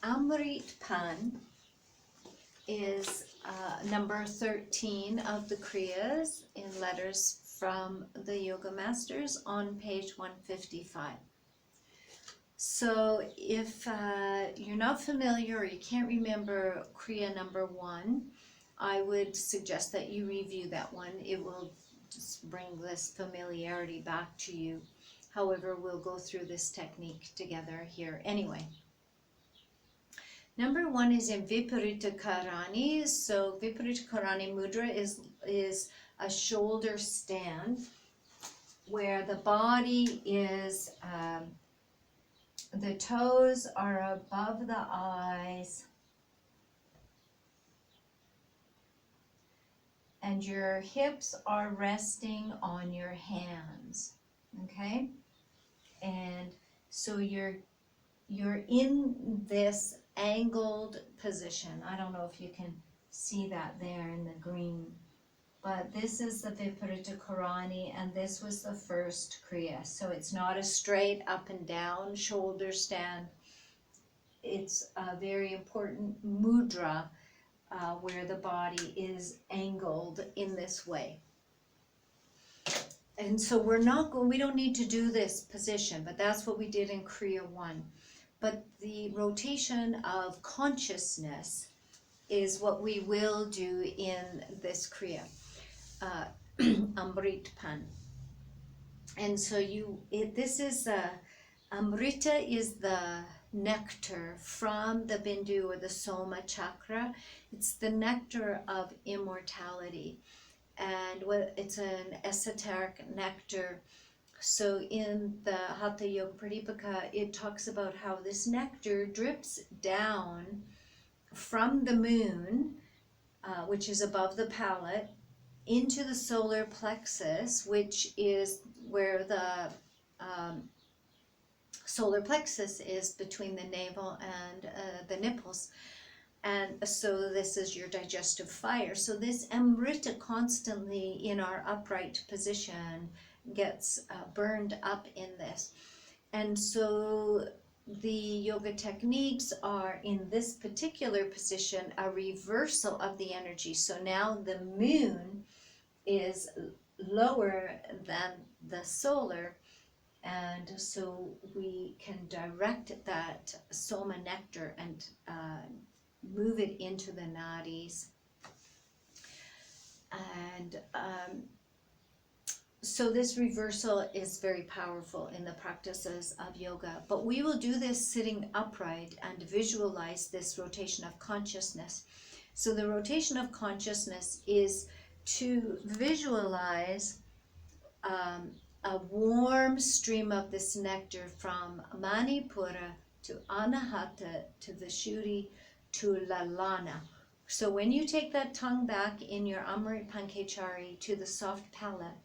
Amrit Pan is number 13 of the Kriyas in letters from the Yoga Masters on page 155. So if you're not familiar or you can't remember Kriya number 1, I would suggest that you review that one. It will just bring this familiarity back to you. However, we'll go through this technique together here anyway. Number 1 is in Viparita Karani. So Viparita Karani Mudra is a shoulder stand where the body is, the toes are above the eyes and your hips are resting on your hands, okay? And so you're in this angled position. I don't know if you can see that there in the green, but this is the Viparita Karani, and this was the first Kriya. So it's not a straight up and down shoulder stand. It's a very important mudra where the body is angled in this way. And so we don't need to do this position, but that's what we did in Kriya 1. But the rotation of consciousness is what we will do in this Kriya, Amrit Pan. And so this is, Amrita is the nectar from the Bindu or the Soma chakra. It's the nectar of immortality. And it's an esoteric nectar. So in the Hatha Yoga Pradipika, it talks about how this nectar drips down from the moon, which is above the palate, into the solar plexus, which is where the solar plexus is between the navel and the nipples. And so this is your digestive fire. So this Amrita constantly in our upright position gets burned up in this. And so the yoga techniques are in this particular position a reversal of the energy. So now the moon is lower than the solar, and so we can direct that soma nectar and move it into the nadis. And so this reversal is very powerful in the practices of yoga. But we will do this sitting upright and visualize this rotation of consciousness. So the rotation of consciousness is to visualize a warm stream of this nectar from Manipura to Anahata to Vishuddhi to Lalana. So when you take that tongue back in your Amrit Pankechari to the soft palate,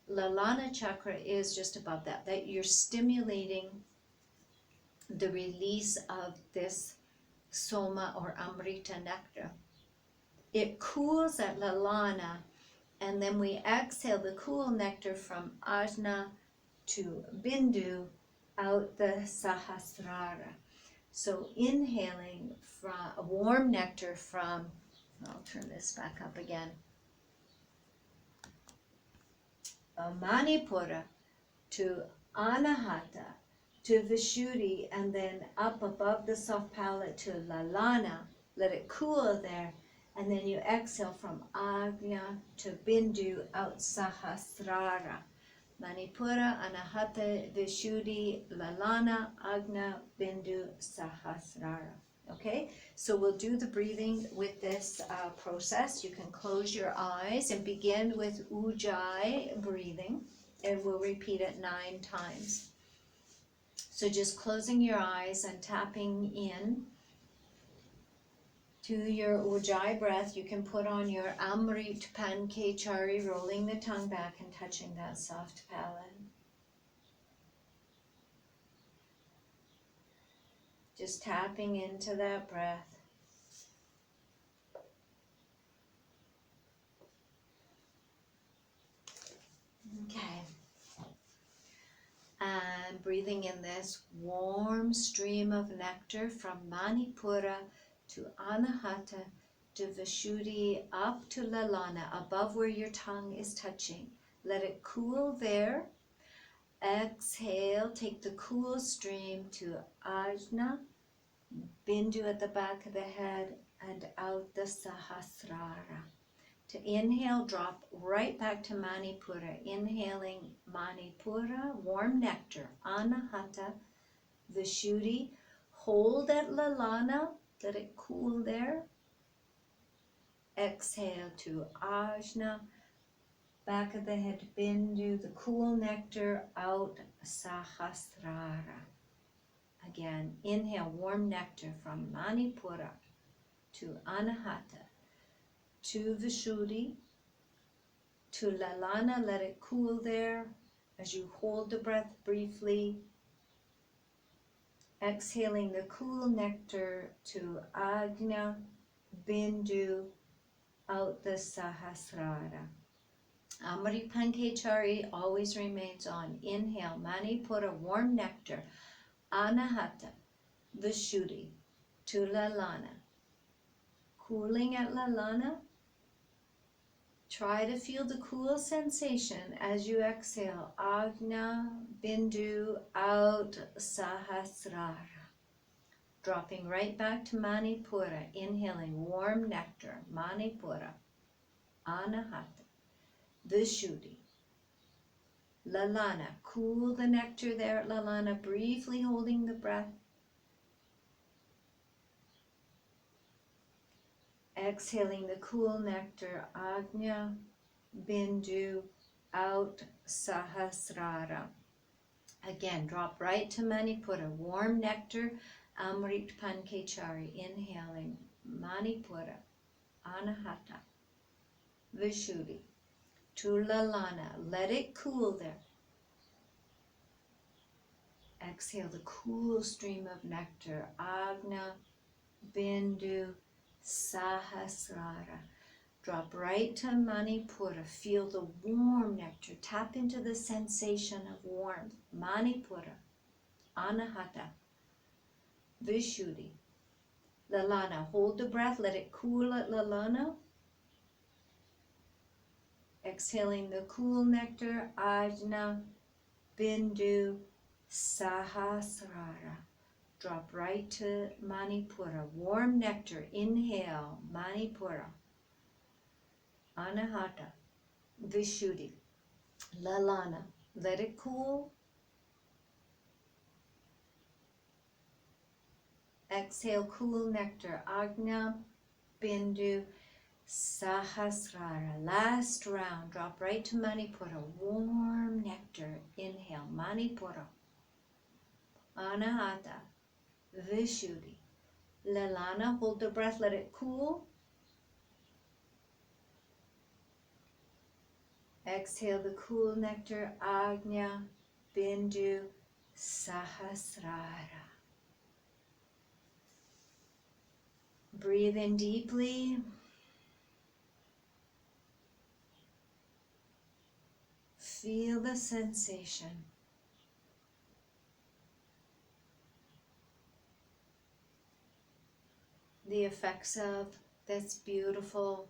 Lalana chakra is just above that you're stimulating the release of this Soma or Amrita nectar. It cools at Lalana, and then we exhale the cool nectar from Ajna to Bindu out the Sahasrara. So inhaling from a warm nectar from, I'll turn this back up again, Manipura to Anahata to Vishuddhi, and then up above the soft palate to Lalana. Let it cool there, and then you exhale from Ajna to Bindu out Sahasrara. Manipura, Anahata, Vishuddhi, Lalana, Ajna, Bindu, Sahasrara. Okay, so we'll do the breathing with this process. You can close your eyes and begin with Ujjayi breathing, and we'll repeat it 9 times. So just closing your eyes and tapping in to your Ujjayi breath. You can put on your Amrit Pankechari, rolling the tongue back and touching that soft palate. Just tapping into that breath. Okay. And and breathing in this warm stream of nectar from Manipura to Anahata to Vishuddhi up to Lalana, above where your tongue is touching. Let it cool there. Exhale, take the cool stream to Ajna, Bindu at the back of the head, and out the Sahasrara. To inhale, drop right back to Manipura. Inhaling Manipura, warm nectar, Anahata, Vishuddhi. Hold at Lalana, let it cool there. Exhale to Ajna, back of the head, Bindu, the cool nectar, out Sahasrara. Again, inhale warm nectar from Manipura to Anahata, to Vishuddhi, to Lalana, let it cool there as you hold the breath briefly. Exhaling the cool nectar to Ajna, Bindu, out the Sahasrara. Amrit Pankechari always remains on. Inhale, Manipura, warm nectar, Anahata, Vishuddhi, to Lalana. Cooling at Lalana. Try to feel the cool sensation as you exhale. Ajna, Bindu, out Sahasrara. Dropping right back to Manipura. Inhaling warm nectar, Manipura, Anahata, Vishuddhi, Lalana. Cool the nectar there at Lalana, briefly holding the breath. Exhaling the cool nectar, Ajna, Bindu, out Sahasrara. Again, drop right to Manipura. Warm nectar, Amrit Pankechari. Inhaling Manipura, Anahata, Vishuddhi, to Lalana. Let it cool there. Exhale the cool stream of nectar, Ajna, Bindu, Sahasrara. Drop right to Manipura. Feel the warm nectar. Tap into the sensation of warmth. Manipura, Anahata, Vishuddhi, Lalana. Hold the breath. Let it cool at Lalana. Exhaling the cool nectar, Ajna, Bindu, Sahasrara. Drop right to Manipura. Warm nectar. Inhale, Manipura, Anahata, Vishuddhi, Lalana. Let it cool. Exhale, cool nectar, Ajna, Bindu, Sahasrara. Last round. Drop right to Manipura. Warm nectar. Inhale, Manipura, Anahata, Vishuddhi, Lalana. Hold the breath. Let it cool. Exhale the cool nectar, Ajna, Bindu, Sahasrara. Breathe in deeply. Feel the sensation. The effects of this beautiful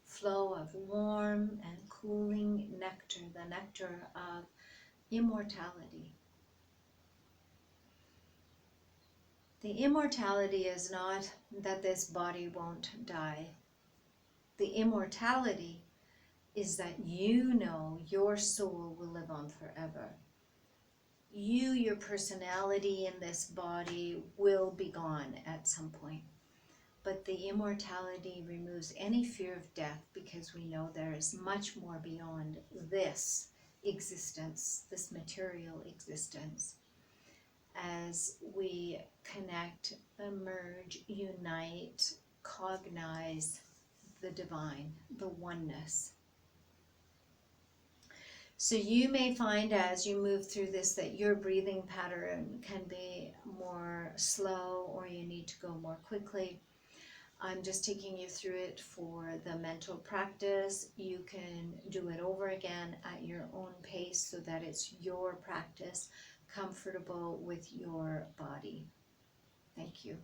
flow of warm and cooling nectar, the nectar of immortality. The immortality is not that this body won't die. The immortality is that you know your soul will live on forever. You, your personality in this body will be gone at some point. But the immortality removes any fear of death because we know there is much more beyond this existence, this material existence. As we connect, emerge, unite, cognize the divine, the oneness. So you may find as you move through this that your breathing pattern can be more slow or you need to go more quickly. I'm just taking you through it for the mental practice. You can do it over again at your own pace so that it's your practice. comfortable with your body. Thank you.